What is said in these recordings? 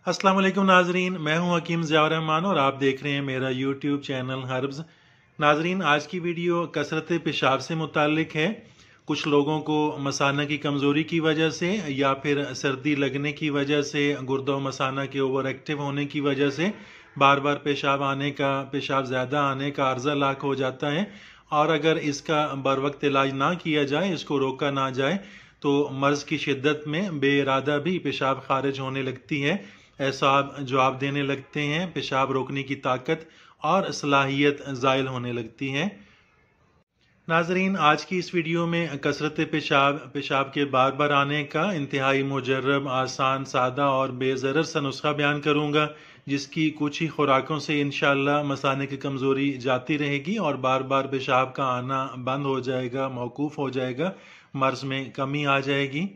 अस्सलाम वालेकुम नाजरीन, मैं हूं हकीम ज़ियाउर रहमान और आप देख रहे हैं मेरा यूट्यूब चैनल हर्ब्स। नाजरीन, आज की वीडियो कसरत पेशाब से मुताल्लिक है। कुछ लोगों को मसाना की कमज़ोरी की वजह से या फिर सर्दी लगने की वजह से, गुर्दा मसाना के ओवर एक्टिव होने की वजह से बार बार पेशाब ज़्यादा आने का अर्ज़ा लाक हो जाता है, और अगर इसका बर वक्त इलाज ना किया जाए, इसको रोका ना जाए, तो मर्ज़ की शिद्दत में बेइरादा भी पेशाब खारिज होने लगती है। ऐसा जवाब देने लगते हैं, पेशाब रोकने की ताकत और सलाहियत ज़ायल होने लगती है। नाजरीन, आज की इस वीडियो में कसरत पेशाब के बार बार आने का इंतहाई मुजर्रब, आसान, सादा और बेज़रर सा नुस्खा बयान करूँगा, जिसकी कुछ ही खुराकों से इंशाअल्लाह मसाने की कमज़ोरी जाती रहेगी और बार बार पेशाब का आना बंद हो जाएगा, मौकूफ़ हो जाएगा, मर्ज़ में कमी आ जाएगी।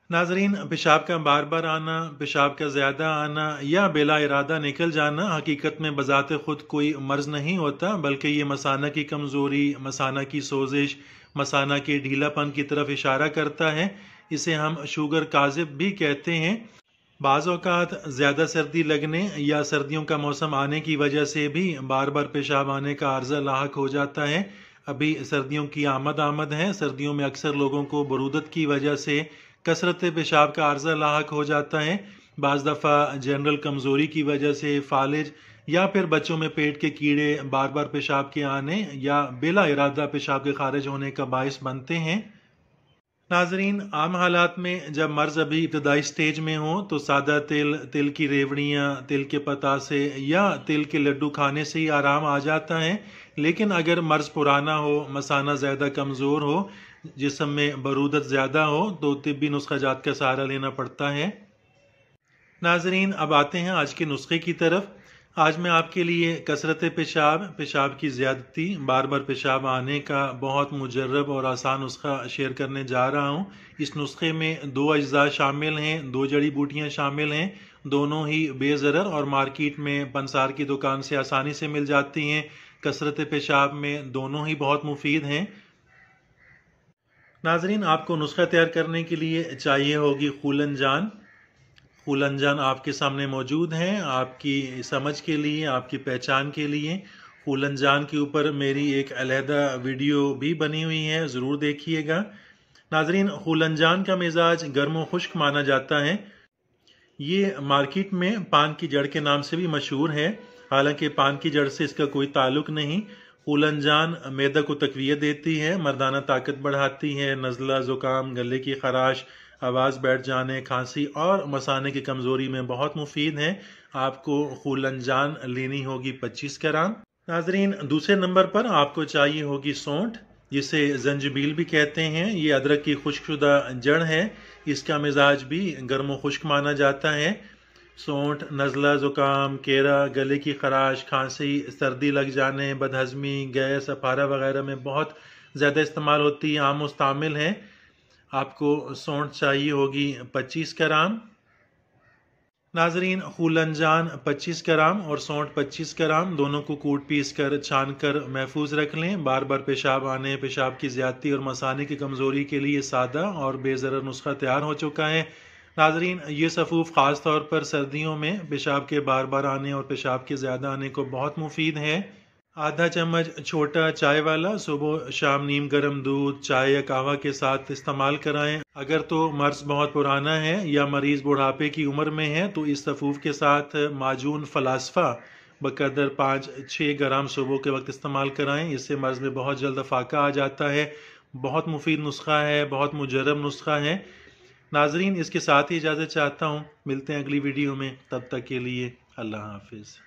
नाजरीन, पेशाब का बार बार आना, पेशाब का ज़्यादा आना या बिला इरादा निकल जाना हकीकत में बज़ाते ख़ुद कोई मर्ज़ नहीं होता, बल्कि ये मसाना की कमज़ोरी, मसाना की सोजिश, मसाना के ढीलापन की तरफ इशारा करता है। इसे हम शुगर काज़िब भी कहते हैं। बाज़ औक़ात ज़्यादा सर्दी लगने या सर्दियों का मौसम आने की वजह से भी बार बार पेशाब आने का अर्ज़ा लाहक हो जाता है। अभी सर्दियों की आमद है। सर्दियों में अक्सर लोगों को बरूदत की वजह से कसरत पेशाब का अर्ज़ा लाहक हो जाता है। बाज़ दफ़ा जनरल कमज़ोरी की वजह से, फालिज या फिर बच्चों में पेट के कीड़े बार बार पेशाब के आने या बिला इरादा पेशाब के खारिज होने का बाइस बनते हैं। नाजरीन, आम हालात में जब मर्ज़ अभी इब्तदाई स्टेज में हो तो सादा तिल की रेवड़ियाँ, तिल के पतासे या तिल के लड्डू खाने से ही आराम आ जाता है। लेकिन अगर मर्ज़ पुराना हो, मसाना ज़्यादा कमज़ोर हो, जिस्म में बरूदत ज़्यादा हो, तो तिब्बी नुस्ख़ाजात का सहारा लेना पड़ता है। नाजरीन, अब आते हैं आज के नुस्खे की तरफ। आज मैं आपके लिए कसरत पेशाब की ज़्यादती, बार बार पेशाब आने का बहुत मुजर्रब और आसान नुस्खा शेयर करने जा रहा हूँ। इस नुस्खे में 2 अज्जा शामिल हैं, 2 जड़ी बूटियाँ शामिल हैं, दोनों ही बेज़रर और मार्केट में पंसार की दुकान से आसानी से मिल जाती हैं। कसरत पेशाब में दोनों ही बहुत मुफीद हैं। नाजरीन, आपको नुस्खा तैयार करने के लिए चाहिए होगी खूलनजान। खूलनजान आपके सामने मौजूद हैं, आपकी समझ के लिए, आपकी पहचान के लिए। खूलनजान के ऊपर मेरी एक अलहदा वीडियो भी बनी हुई है, ज़रूर देखिएगा। नाजरीन, खूलनजान का मिजाज गर्म व खुश्क माना जाता है। ये मार्केट में पान की जड़ के नाम से भी मशहूर है, हालांकि पान की जड़ से इसका कोई ताल्लुक नहीं। खूलनजान मैदा को तक़वियत देती है, मर्दाना ताकत बढ़ाती है, नज़ला, ज़ुकाम, गले की खराश, आवाज़ बैठ जाने, खांसी और मसाने की कमज़ोरी में बहुत मुफीद है। आपको खूलनजान लेनी होगी 25 ग्राम। नाजरीन, दूसरे नंबर पर आपको चाहिए होगी सौंठ, जिसे जंजबील भी कहते हैं। ये अदरक की खुश्कशुदा जड़ है, इसका मिजाज भी गर्म व खुश्क माना जाता है। सौंठ नज़ला, ज़ुकाम, केरा, गले की खराश, खांसी, सर्दी लग जाने, बदहज़मी, गैस, अफारा वगैरह में बहुत ज़्यादा इस्तेमाल होती है, आम मुस्तामिल है। आपको सौंठ चाहिए होगी 25 ग्राम। नाजरीन, खूलनजान 25 ग्राम और सौंठ 25 ग्राम दोनों को कूट पीस कर छान कर महफूज रख लें। बार बार पेशाब आने, पेशाब की ज़्यादती और मसाने की कमज़ोरी के लिए सादा और बेज़रर नुस्खा तैयार हो चुका है। नाजरीन, ये सफ़ूफ ख़ास तौर पर सर्दियों में पेशाब के बार बार आने और पेशाब के ज़्यादा आने को बहुत मुफीद है। आधा चम्मच छोटा चाय वाला सुबह शाम नीम गर्म दूध, चाय या कहवा के साथ इस्तेमाल कराएं। अगर तो मर्ज़ बहुत पुराना है या मरीज़ बुढ़ापे की उम्र में है तो इस सफ़ूफ के साथ माजून फ़लास्फ़ा बकदर 5-6 ग्राम सुबह के वक्त इस्तेमाल कराएं। इससे मर्ज़ में बहुत जल्द फाका आ जाता है। बहुत मुफीद नुस्खा है, बहुत मुजर्रब नुस्खा है। नाजरीन, इसके साथ ही इजाज़त चाहता हूँ। मिलते हैं अगली वीडियो में, तब तक के लिए अल्लाह हाफिज़।